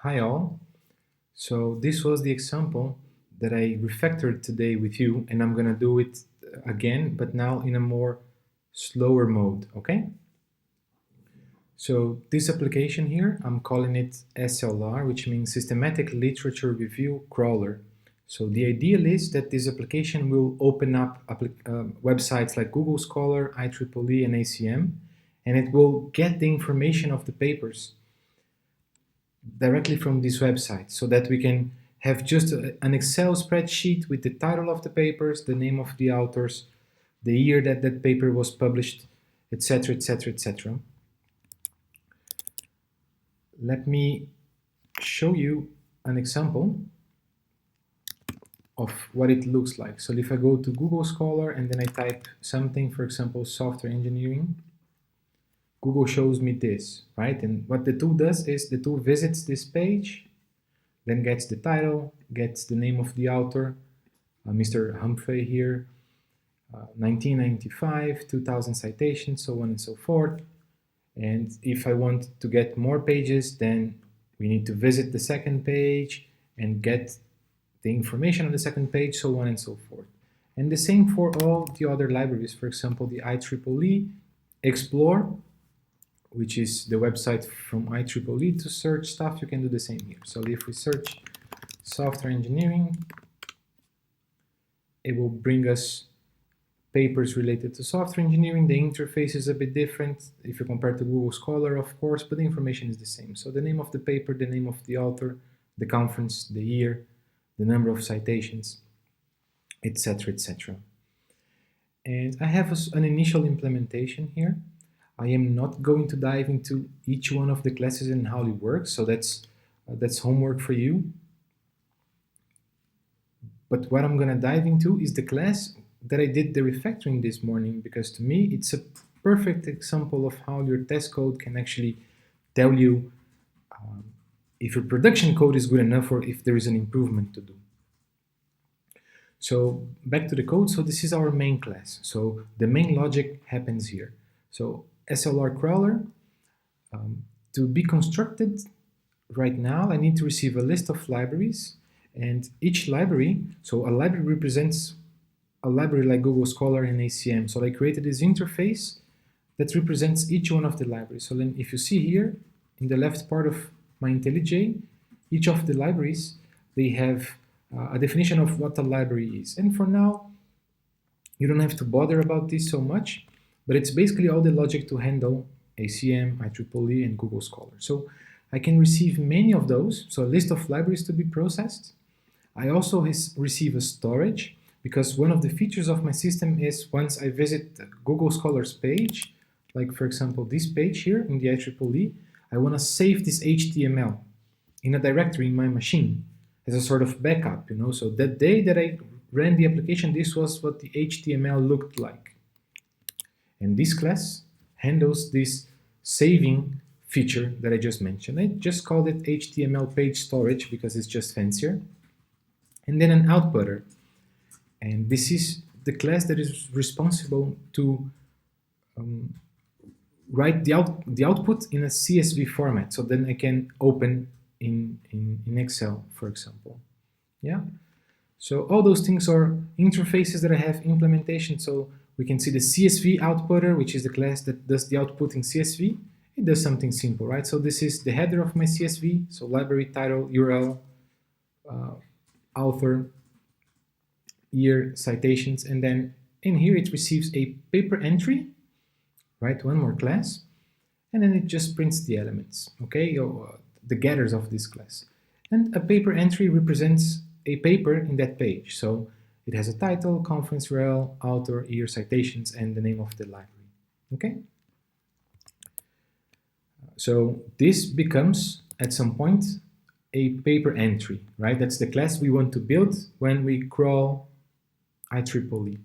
Hi all. So this was the example that I refactored today with you, and I'm gonna do it again, but now in a more slower mode, okay? So this application here, I'm calling it SLR, which means Systematic Literature Review Crawler. So the ideal is that this application will open up websites like Google Scholar, IEEE, and ACM, and it will get the information of the papers directly from this website so that we can have just an Excel spreadsheet with the title of the papers, the name of the authors, the year that that paper was published, etc., etc., etc. Let me show you an example of what it looks like. So if I go to Google Scholar and then I type something, for example, software engineering, Google shows me this, right? And what the tool does is the tool visits this page, then gets the title, gets the name of the author, Mr. Humphrey here, 1995, 2000 citations, so on and so forth. And if I want to get more pages, then we need to visit the second page and get the information on the second page, so on and so forth. And the same for all the other libraries. For example, the IEEE Explore, which is the website from IEEE to search stuff, you can do the same here. So if we search software engineering, it will bring us papers related to software engineering. The interface is a bit different if you compare to Google Scholar, of course, but the information is the same. So the name of the paper, the name of the author, the conference, the year, the number of citations, etc., etc. And I have an initial implementation here. I am not going to dive into each one of the classes and how it works, so that's homework for you. But what I'm going to dive into is the class that I did the refactoring this morning, because to me it's a perfect example of how your test code can actually tell you if your production code is good enough or if there is an improvement to do. So back to the code. So this is our main class. So the main logic happens here. So SLR crawler, to be constructed right now, I need to receive a list of libraries, and each library, so a library represents a library like Google Scholar and ACM. So I created this interface that represents each one of the libraries. So then if you see here in the left part of my IntelliJ, each of the libraries, they have a definition of what a library is. And for now, you don't have to bother about this so much, but it's basically all the logic to handle ACM, IEEE, and Google Scholar. So I can receive many of those, so a list of libraries to be processed. I also receive a storage, because one of the features of my system is once I visit Google Scholar's page, like for example this page here in the IEEE, I want to save this HTML in a directory in my machine as a sort of backup, you know. So that day that I ran the application, this was what the HTML looked like. And this class handles this saving feature that I just mentioned. I just called it HTML page storage because it's just fancier. And then an outputter. And this is the class that is responsible to write the output in a CSV format, so then I can open in Excel, for example. Yeah. So all those things are interfaces that I have implementation. So we can see the CSV outputter, which is the class that does the output in CSV. It does something simple, right? So this is the header of my CSV. So library, title, URL, author, year, citations, and then in here it receives a paper entry, right? One more class, and then it just prints the elements, okay, or the getters of this class. And a paper entry represents a paper in that page. So it has a title, conference URL, author, year, citations, and the name of the library, okay? So this becomes, at some point, a paper entry, right? That's the class we want to build when we crawl IEEE.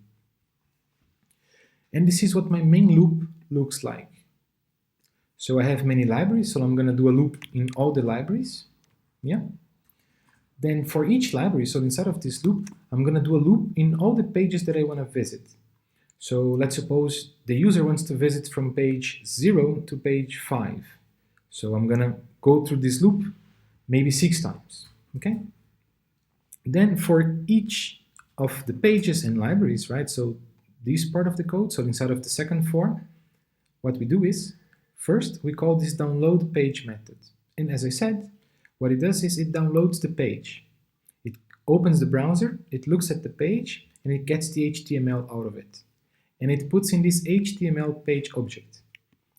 And this is what my main loop looks like. So I have many libraries, so I'm going to do a loop in all the libraries. Yeah. Then for each library, so inside of this loop, I'm going to do a loop in all the pages that I want to visit. So let's suppose the user wants to visit from page 0 to page 5. So I'm going to go through this loop, maybe 6 times, okay? Then for each of the pages and libraries, right, so this part of the code, so inside of the second for, what we do is, first we call this download page method. And as I said, what it does is it downloads the page. It opens the browser, it looks at the page, and it gets the HTML out of it. And it puts in this HTML page object.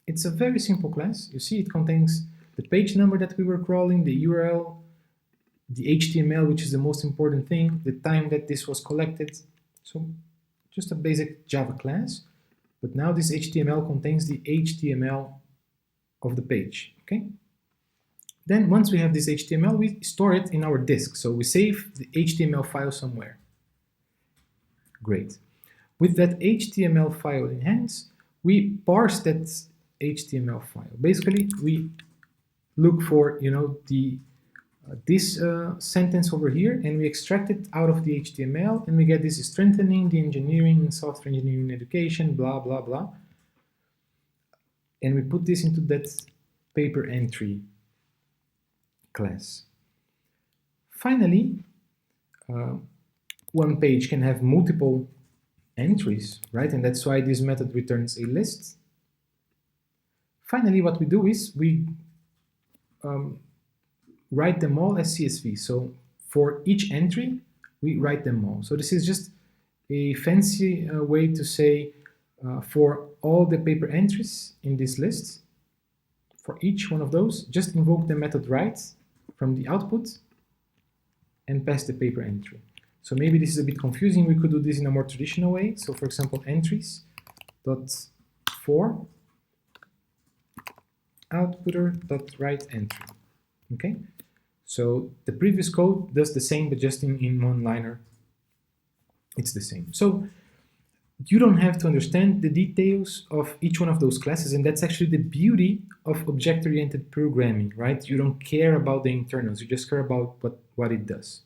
It's a very simple class. You see, it contains the page number that we were crawling, the URL, the HTML, which is the most important thing, the time that this was collected. So just a basic Java class. But now this HTML contains the HTML of the page, okay? Then once we have this HTML, we store it in our disk. So we save the HTML file somewhere. Great. With that HTML file in hands, we parse that HTML file. Basically, we look for, this sentence over here, and we extract it out of the HTML, and we get this strengthening the engineering and software engineering education, blah, blah, blah. And we put this into that paper entry class. Finally, one page can have multiple entries, right? And that's why this method returns a list. Finally, what we do is we write them all as CSV. So for each entry, we write them all. So this is just a fancy way to say for all the paper entries in this list, for each one of those, just invoke the method write from the output and pass the paper entry. So maybe this is a bit confusing. We could do this in a more traditional way. So for example, entries dot for outputter dot write entry. Okay, so the previous code does the same, but just in one liner, it's the same. So you don't have to understand the details of each one of those classes, and that's actually the beauty of object-oriented programming, right? You don't care about the internals, you just care about what it does.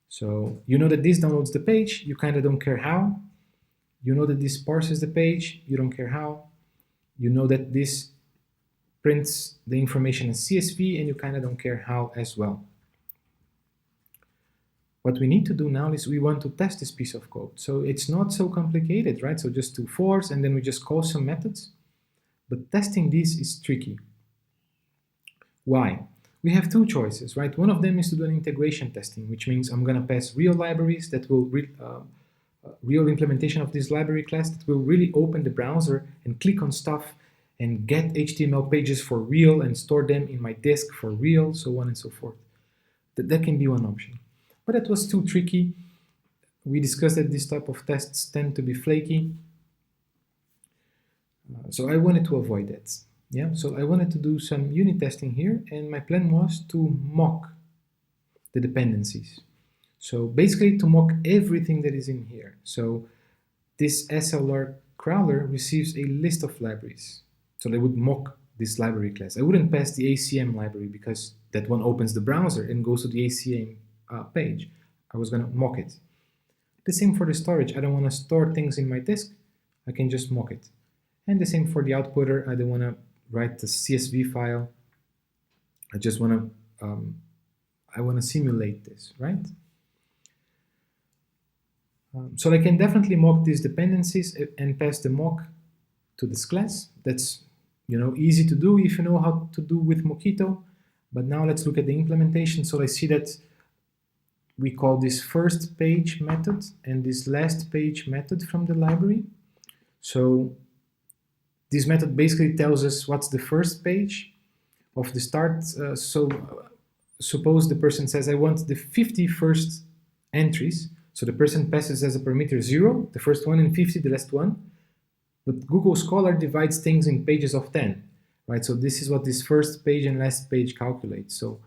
So you know that this downloads the page, you kind of don't care how. You know that this parses the page, you don't care how. You know that this prints the information as CSV, and you kind of don't care how as well. What we need to do now is we want to test this piece of code. So it's not so complicated, right? So just 2 fors, and then we just call some methods. But testing this is tricky. Why? We have 2 choices, right? One of them is to do an integration testing, which means I'm going to pass real libraries that will real implementation of this library class that will really open the browser and click on stuff and get HTML pages for real and store them in my disk for real, so on and so forth. That can be one option. But that was too tricky. We discussed that this type of tests tend to be flaky. So I wanted to avoid that. Yeah, so I wanted to do some unit testing here, and my plan was to mock the dependencies. So basically to mock everything that is in here. So this SLR crawler receives a list of libraries. So they would mock this library class. I wouldn't pass the ACM library because that one opens the browser and goes to the ACM page. I was going to mock it. The same for the storage. I don't want to store things in my disk. I can just mock it. And the same for the outputter. I don't want to write the CSV file. I just want to I want to simulate this, right? So I can definitely mock these dependencies and pass the mock to this class. That's easy to do if you know how to do with Mockito. But now let's look at the implementation. So I see that we call this first page method and this last page method from the library. So this method basically tells us what's the first page of the start. Suppose the person says, I want the 50 first entries. So the person passes as a parameter 0, the first one, and 50, the last one. But Google Scholar divides things in pages of 10, right? So this is what this first page and last page calculates. So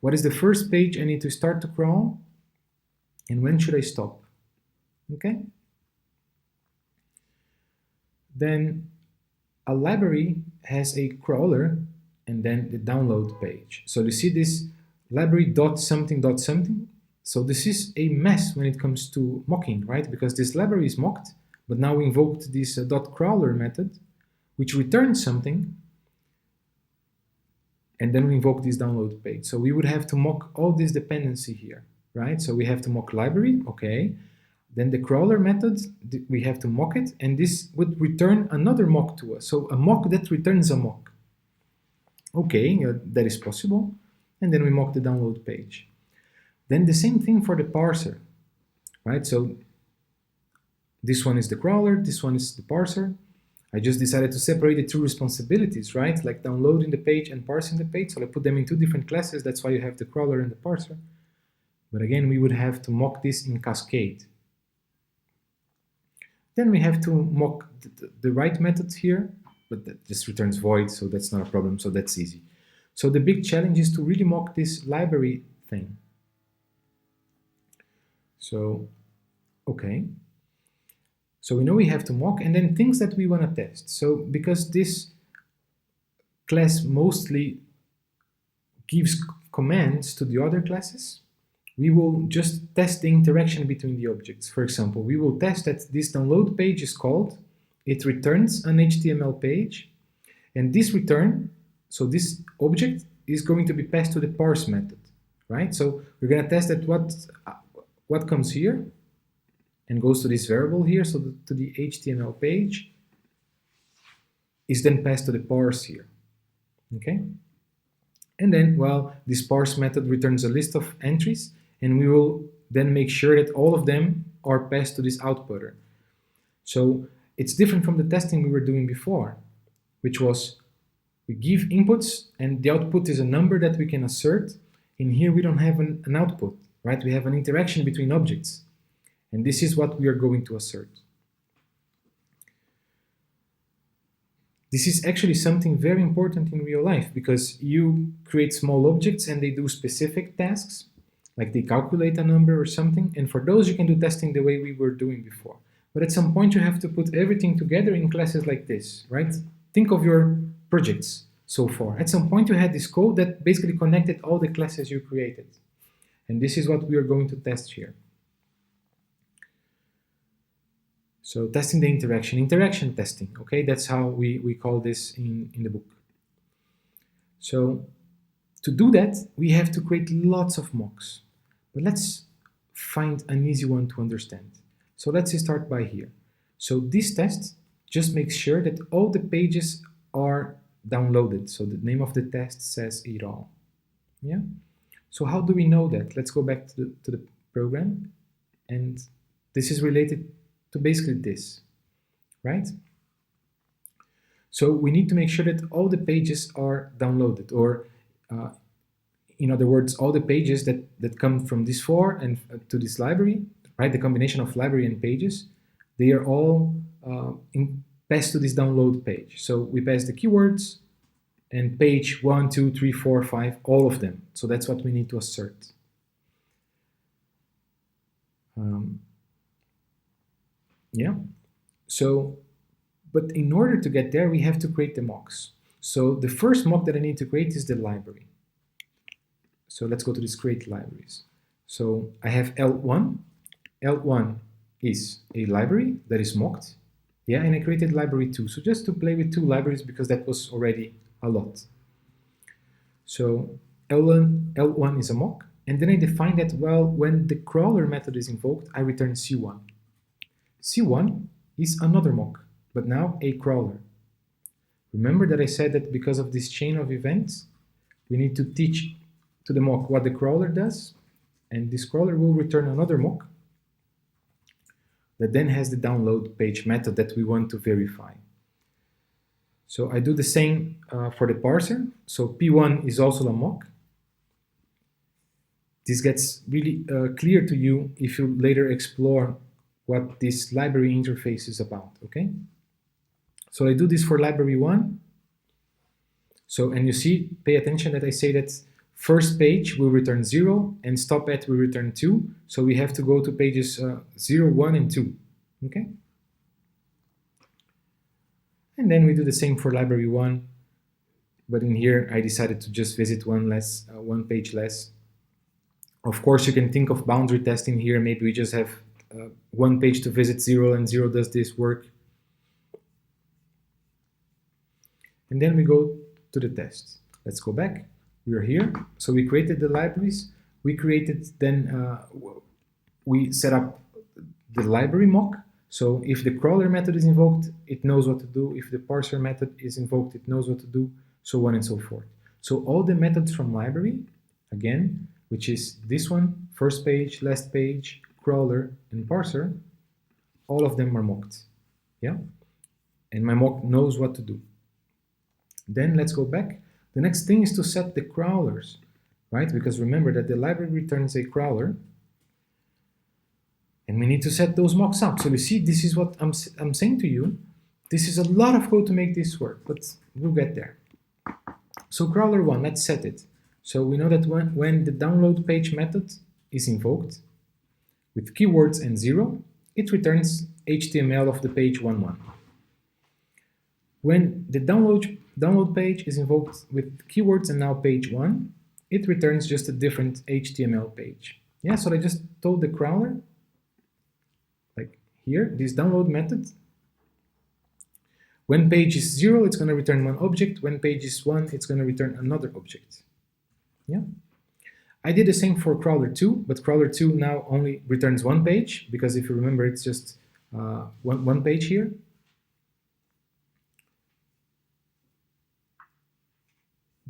what is the first page I need to start to crawl? And when should I stop? Okay? Then a library has a crawler and then the download page. So you see this library dot something dot something. So this is a mess when it comes to mocking, right? Because this library is mocked, but now we invoked this dot crawler method, which returns something. and then we invoke this download page. So we would have to mock all this dependency here, right? So we have to mock library, okay. Then the crawler method, we have to mock it, and this would return another mock to us. So a mock that returns a mock. Okay, that is possible. And then we mock the download page. Then the same thing for the parser, right? So this one is the crawler, this one is the parser. I just decided to separate the two responsibilities, right? Like downloading the page and parsing the page. So I put them in two different classes. That's why you have the crawler and the parser. But again, we would have to mock this in cascade. Then we have to mock the write methods here, but that just returns void, so that's not a problem, so that's easy. So the big challenge is to really mock this library thing. So, okay. So we know we have to mock, and then things that we want to test. So because this class mostly gives commands to the other classes, we will just test the interaction between the objects. For example, we will test that this download page is called, it returns an HTML page, and this return, so this object is going to be passed to the parse method, right? So we're going to test that what comes here and goes to this variable here, so to the HTML page, is then passed to the parse here, okay? And then, well, this parse method returns a list of entries, and we will then make sure that all of them are passed to this outputter. So it's different from the testing we were doing before, which was we give inputs and the output is a number that we can assert. In here we don't have an output, right? We have an interaction between objects. And this is what we are going to assert. This is actually something very important in real life because you create small objects and they do specific tasks, like they calculate a number or something, and for those you can do testing the way we were doing before. But at some point you have to put everything together in classes like this, right? Think of your projects so far. At some point you had this code that basically connected all the classes you created. And this is what we are going to test here. So testing the interaction testing, okay? That's how we call this in the book. So to do that, we have to create lots of mocks. But let's find an easy one to understand. So let's start by here. So this test just makes sure that all the pages are downloaded. So the name of the test says it all. Yeah. So how do we know that? Let's go back to the program. And this is related to basically this, right? So we need to make sure that all the pages are downloaded, or in other words, all the pages that come from this for and to this library, right? The combination of library and pages, they are all passed to this download page. So we pass the keywords and page 1, 2, 3, 4, 5, all of them. So that's what we need to assert. Yeah. So, but in order to get there, we have to create the mocks. So the first mock that I need to create is the library. So let's go to this create libraries. So I have L1. L1 is a library that is mocked. Yeah, and I created library 2. So just to play with two libraries because that was already a lot. So L1 is a mock. And then I define that, well, when the crawler method is invoked, I return C1. C1 is another mock, but now a crawler. Remember that I said that because of this chain of events, we need to teach to the mock what the crawler does, and this crawler will return another mock that then has the download page method that we want to verify. So I do the same for the parser. So P1 is also a mock. This gets really clear to you if you later explore what this library interface is about, okay? So I do this for library 1. So, and you see, pay attention that I say that first page will return 0 and stop at will return 2. So we have to go to pages 0, 1, and 2, okay? And then we do the same for library 1. But in here, I decided to just visit one page less. Of course, you can think of boundary testing here. Maybe we just have one page to visit 0 and 0 does this work. And then we go to the test. Let's go back. We are here. So we created the libraries. We created then, we set up the library mock. So if the crawler method is invoked, it knows what to do. If the parser method is invoked, it knows what to do, so on and so forth. So all the methods from library, again, which is this one, first page, last page, crawler, and parser, all of them are mocked. Yeah? And my mock knows what to do. Then let's go back. The next thing is to set the crawlers, right? Because remember that the library returns a crawler, and we need to set those mocks up. So you see, this is what I'm saying to you. This is a lot of code to make this work, but we'll get there. So crawler 1, let's set it. So we know that when the download page method is invoked with keywords and 0, it returns HTML of the page 1.1. When the download page is invoked with keywords and now page 1, it returns just a different HTML page. Yeah, so I just told the crawler, like here, this download method, when page is 0, it's going to return one object. When page is 1, it's going to return another object. Yeah. I did the same for crawler 2, but crawler 2 now only returns one page, because if you remember, it's just one page here.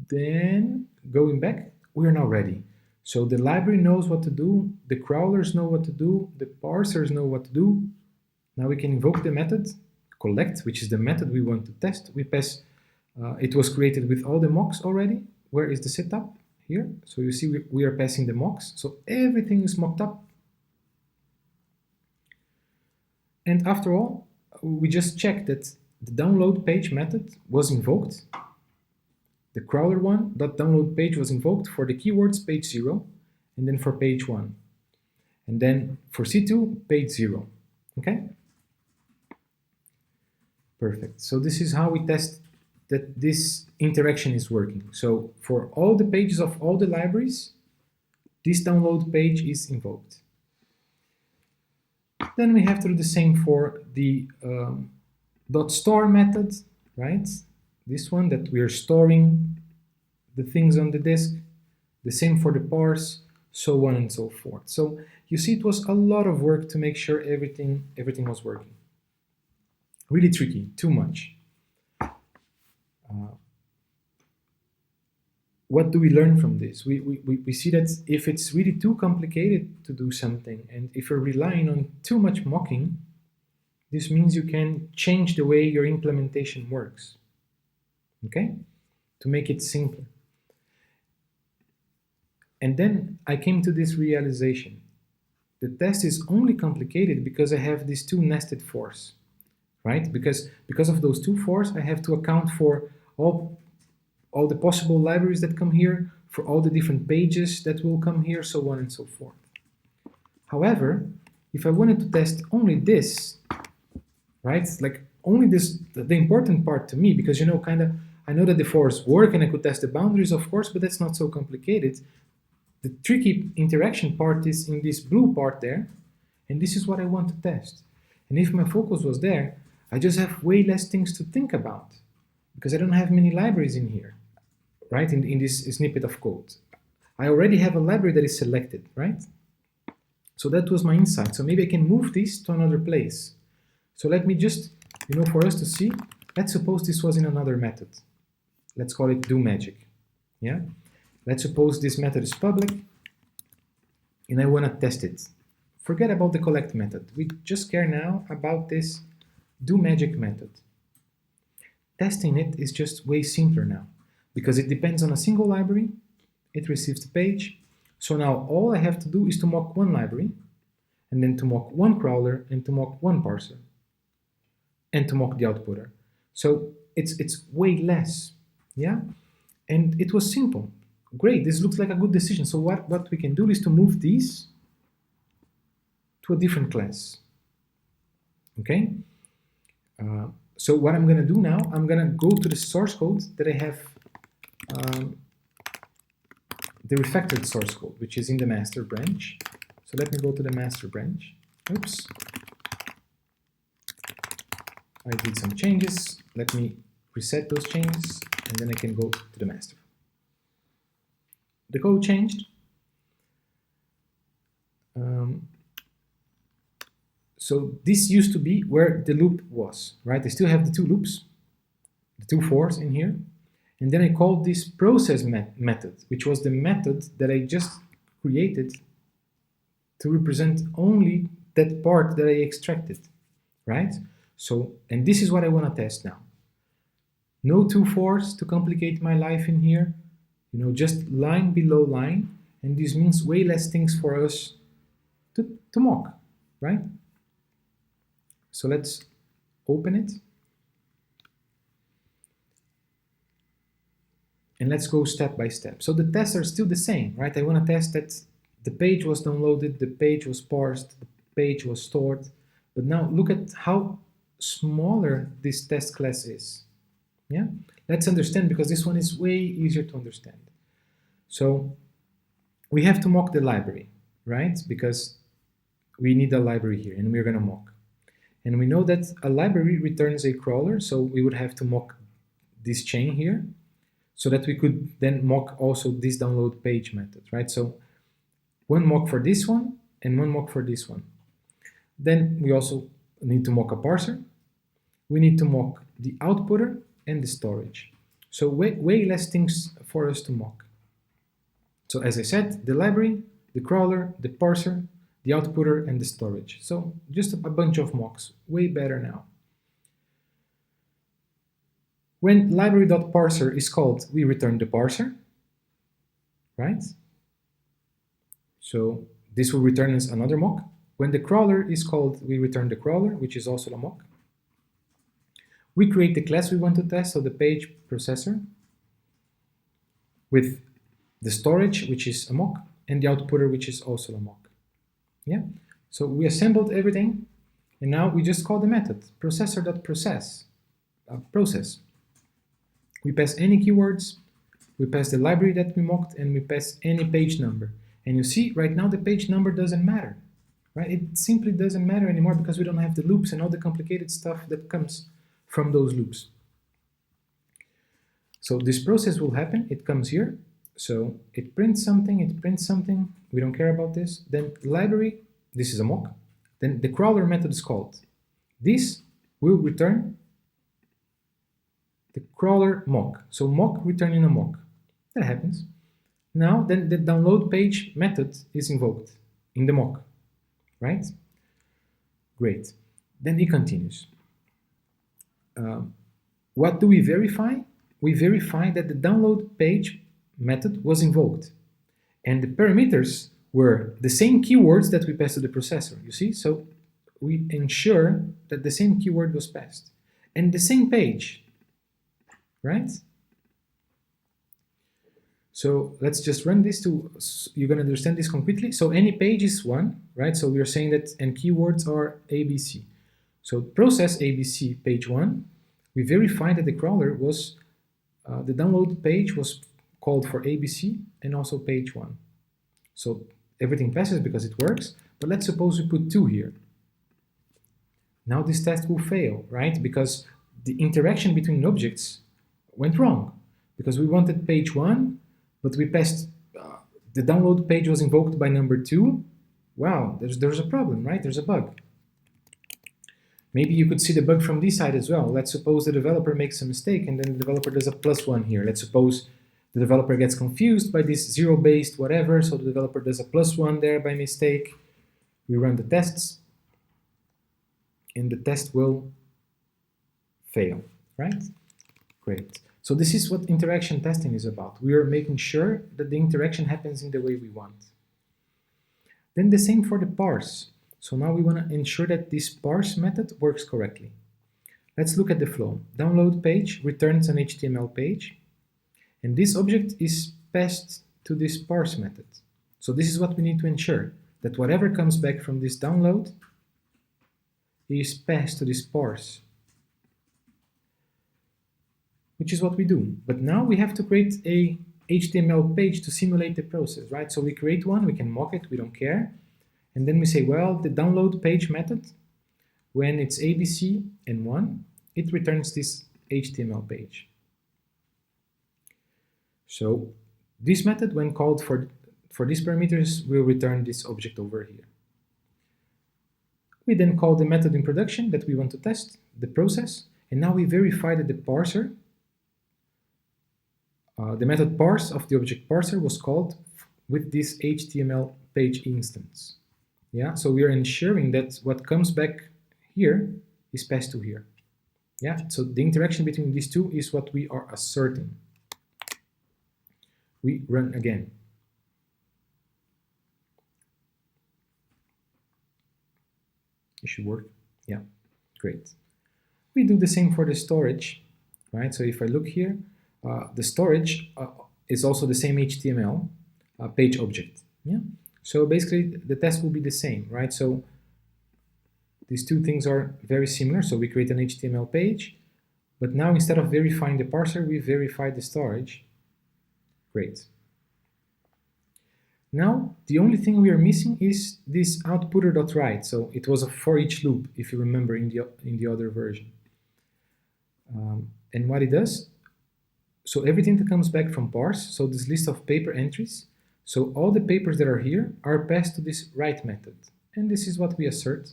Then going back, we are now ready. So the library knows what to do, the crawlers know what to do, the parsers know what to do. Now we can invoke the method collect, which is the method we want to test. We pass, it was created with all the mocks already. Where is the setup? Here. So you see we are passing the mocks. So everything is mocked up. And after all, we just checked that the download page method was invoked. The crawler one, .download page was invoked for the keywords page 0, and then for page 1. And then for C2, page 0. Okay? Perfect. So this is how we test that this interaction is working. So for all the pages of all the libraries, this download page is invoked. Then we have to do the same for the .store method, right? This one that we are storing the things on the disk. The same for the parse, so on and so forth. So you see, it was a lot of work to make sure everything was working. Really tricky, too much. What do we learn from this? We see that if it's really too complicated to do something, and if you're relying on too much mocking, this means you can change the way your implementation works. Okay? To make it simpler. And then I came to this realization. The test is only complicated because I have these two nested fors, right? Because of those two fors, I have to account for all the possible libraries that come here, for all the different pages that will come here, so on and so forth. However, if I wanted to test only this, right, like only this, the important part to me, because, you know, I know that the fors work and I could test the boundaries, of course, but that's not so complicated. The tricky interaction part is in this blue part there, and this is what I want to test. And if my focus was there, I just have way less things to think about, because I don't have many libraries in here, right, in this snippet of code. I already have a library that is selected, right? So that was my insight. So maybe I can move this to another place. So let me just, you know, for us to see, let's suppose this was in another method. Let's call it do magic, yeah? Let's suppose this method is public, and I want to test it. Forget about the collect method. We just care now about this do magic method. Testing it is just way simpler now, because it depends on a single library. It receives the page. So now all I have to do is to mock one library, and then to mock one crawler, and to mock one parser, and to mock the outputter. So it's way less, yeah? And it was simple. Great, this looks like a good decision. So what we can do is to move these to a different class, okay? So what I'm going to do now, I'm going to go to the source code that I have, the refactored source code, which is in the master branch. So let me go to the master branch. Oops. I did some changes. Let me reset those changes, and then I can go to the master. the code changed. So this used to be where the loop was, right? I still have the two loops, the two fors in here. And then I called this process method, which was the method that I just created to represent only that part that I extracted, right? So, and this is what I want to test now. No two fors to complicate my life in here, you know, just line below line, and this means way less things for us to mock, right? So let's open it. And let's go step by step. So the tests are still the same, right? I want to test that the page was downloaded, the page was parsed, the page was stored. But now look at how smaller this test class is. Yeah, let's understand, because this one is way easier to understand. So we have to mock the library, right? Because we need a library here, and we're going to mock. And we know that a library returns a crawler, so we would have to mock this chain here, so that we could then mock also this download page method, right? So one mock for this one and one mock for this one. Then we also need to mock a parser. We need to mock the outputter and the storage. So way less things for us to mock. So as I said, the library, the crawler, the parser, the outputter, and the storage. So just a bunch of mocks, way better now. When library.parser is called, we return the parser, right? So this will return us another mock. When the crawler is called, we return the crawler, which is also a mock. We create the class we want to test, so the page processor, with the storage, which is a mock, and the outputter, which is also a mock. Yeah. So we assembled everything, and now we just call the method processor.process. Process. We pass any keywords, we pass the library that we mocked, and we pass any page number. And you see, right now the page number doesn't matter, right? It simply doesn't matter anymore because we don't have the loops and all the complicated stuff that comes from those loops. So this process will happen, it comes here. So it prints something, we don't care about this. Then library, this is a mock. Then the crawler method is called. This will return the crawler mock. So mock returning a mock. That happens. Now then the download page method is invoked in the mock, right? Great. Then it continues. What do we verify? We verify that the download page method was invoked. And the parameters were the same keywords that we passed to the processor, you see? So we ensure that the same keyword was passed. And the same page, right? So let's just run this to, you're going to understand this concretely. So any page is one, right? So we are saying that, and keywords are ABC. So process ABC page one, we verify that the crawler was, the download page was called for ABC and also page one. So everything passes because it works, but let's suppose we put 2 here. Now this test will fail, right? Because the interaction between objects went wrong, because we wanted page 1, but we passed, the download page was invoked by number 2. Wow, there's a problem, right? There's a bug. Maybe you could see the bug from this side as well. Let's suppose the developer makes a mistake and then the developer does a +1 here. Let's suppose the developer gets confused by this zero-based whatever, so the developer does a +1 there by mistake. We run the tests, and the test will fail, right? Great. So this is what interaction testing is about. We are making sure that the interaction happens in the way we want. Then the same for the parse. So now we want to ensure that this parse method works correctly. Let's look at the flow. Download page returns an HTML page, and this object is passed to this parse method. So this is what we need to ensure, that whatever comes back from this download is passed to this parse, which is what we do. But now we have to create a HTML page to simulate the process, right? So we create one, we can mock it, we don't care. And then we say, well, the download page method, when it's ABC and 1, it returns this HTML page. So This method, when called for these parameters, will return this object over here. We then call the method in production that we want to test, the process, and now we verify that the parser, the method parse of the object parser was called with this HTML page instance. Yeah, so we are ensuring that what comes back here is passed to here. Yeah, so the interaction between these two is what we are asserting. We run again. It should work. Yeah, great. We do the same for the storage, right? So if I look here, the storage is also the same HTML page object. Yeah. So basically, the test will be the same, right? So these two things are very similar. So we create an HTML page, but now instead of verifying the parser, we verify the storage. Great. Now, the only thing we are missing is this outputter.write. So it was a for each loop, if you remember in the other version. And what it does, so everything that comes back from parse, so this list of paper entries, so all the papers that are here are passed to this write method. And this is what we assert.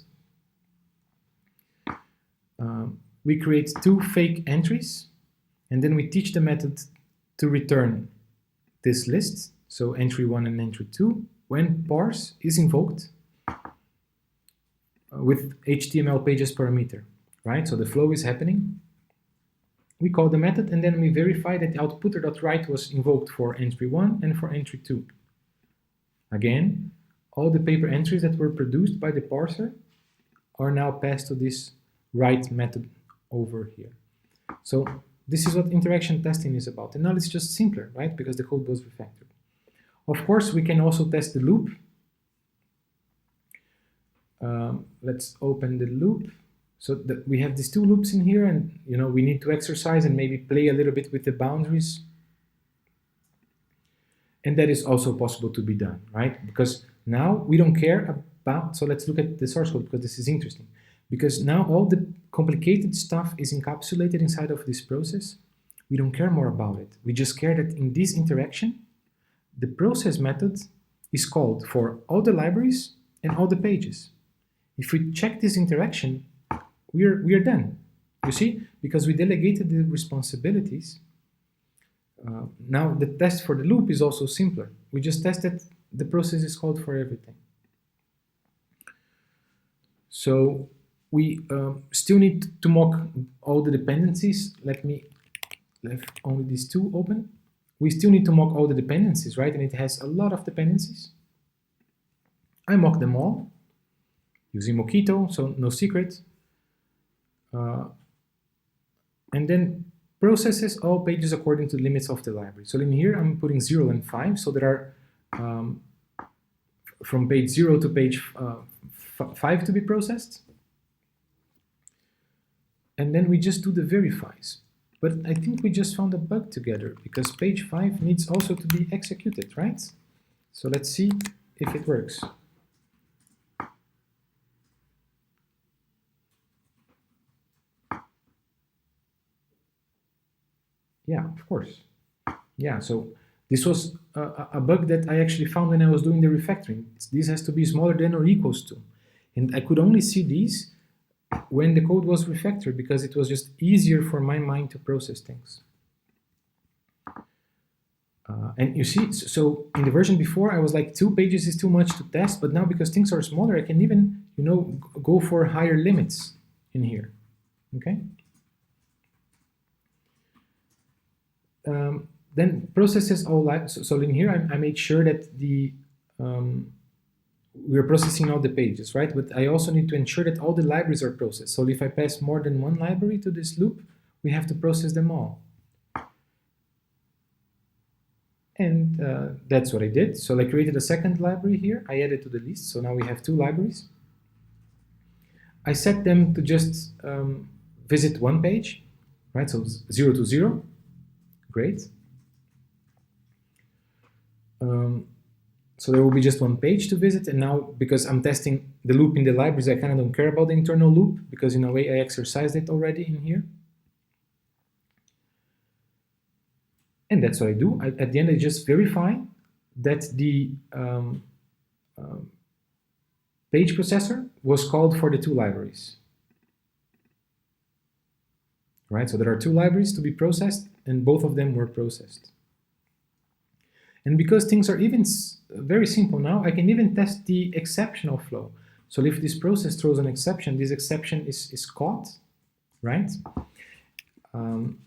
We create two fake entries, and then we teach the method to return this list, so entry 1 and entry 2, when parse is invoked with HTML pages parameter, right? So the flow is happening. We call the method, and then we verify that the outputter.write was invoked for entry 1 and for entry 2. Again, all the paper entries that were produced by the parser are now passed to this write method over here. So this is what interaction testing is about. And now it's just simpler, right? Because the code was refactored. Of course, we can also test the loop. Let's open the loop. So we have these two loops in here, and we need to exercise and maybe play a little bit with the boundaries. And that is also possible to be done, right? Because now we don't care about, so let's look at the source code because this is interesting. Because now all the complicated stuff is encapsulated inside of this process. We don't care more about it. We just care that in this interaction, the process method is called for all the libraries and all the pages. If we check this interaction, we are done. You see, because we delegated the responsibilities. Now the test for the loop is also simpler. We just test that the process is called for everything. So we still need to mock all the dependencies. Let me leave only these two open. We still need to mock all the dependencies, right? And it has a lot of dependencies. I mock them all using Mockito, so no secret. And then processes all pages according to the limits of the library. So in here, I'm putting 0 and 5. So there are from page 0 to page 5 to be processed. And then we just do the verifies. But I think we just found a bug together because page 5 needs also to be executed, right? So let's see if it works. Yeah, of course. Yeah, so this was a bug that I actually found when I was doing the refactoring. This has to be smaller than or equals to. And I could only see these when the code was refactored because it was just easier for my mind to process things. And you see, so in the version before, I was like 2 pages is too much to test, but now because things are smaller, I can even, go for higher limits in here, okay? Then processes all libraries. So in here, I made sure that we're processing all the pages, right? But I also need to ensure that all the libraries are processed. So if I pass more than one library to this loop, we have to process them all. And that's what I did. So I created a second library here. I added to the list. So now we have 2 libraries. I set them to just visit one page, right? So 0 to 0. Great. So there will be just one page to visit, and now because I'm testing the loop in the libraries, I kind of don't care about the internal loop because in a way I exercised it already in here. And that's what I do. At the end, I just verify that the page processor was called for the two libraries. Right? So there are two libraries to be processed, and both of them were processed. And because things are even very simple now, I can even test the exceptional flow. So if this process throws an exception, this exception is caught, right? And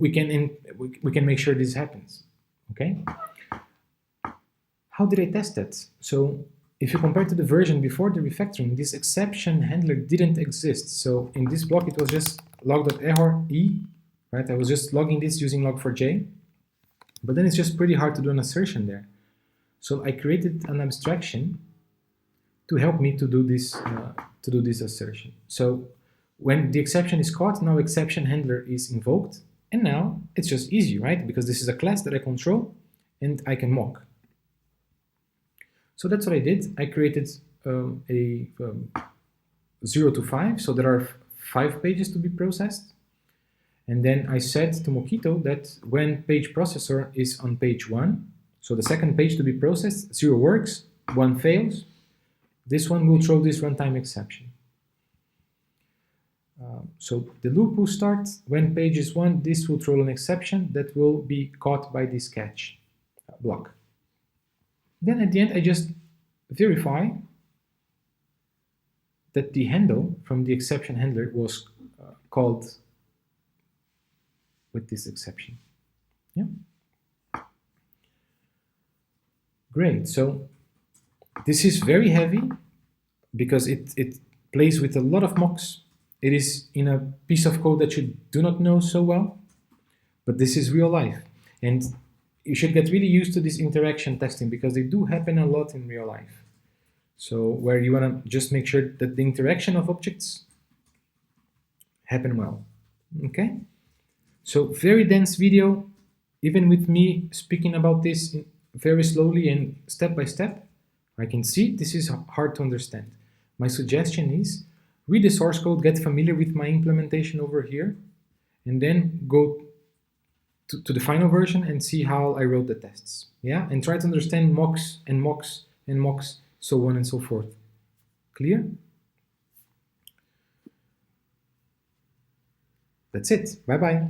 we can make sure this happens, okay? How did I test that? So if you compare to the version before the refactoring, this exception handler didn't exist. So in this block, it was just log.error e, right? I was just logging this using log4j, but then it's just pretty hard to do an assertion there. So I created an abstraction to help me to do this assertion. So when the exception is caught, now exception handler is invoked, and now it's just easy, right? Because this is a class that I control and I can mock. So that's what I did. I created a 0 to 5, so there are 5 pages to be processed. And then I said to Mockito that when page processor is on page 1, so the second page to be processed, 0 works, 1 fails, this one will throw this runtime exception. So the loop will start when page is 1, this will throw an exception that will be caught by this catch block. Then at the end, I just verify that the handle from the exception handler was called with this exception. Yeah. Great. So this is very heavy because it plays with a lot of mocks. It is in a piece of code that you do not know so well, but this is real life. And you should get really used to this interaction testing because they do happen a lot in real life. So where you want to just make sure that the interaction of objects happen well. Okay? So very dense video, even with me speaking about this very slowly and step by step, I can see this is hard to understand. My suggestion is read the source code, get familiar with my implementation over here, and then go to the final version and see how I wrote the tests. Yeah, and try to understand mocks and mocks and mocks, so on and so forth. Clear? That's it. Bye-bye.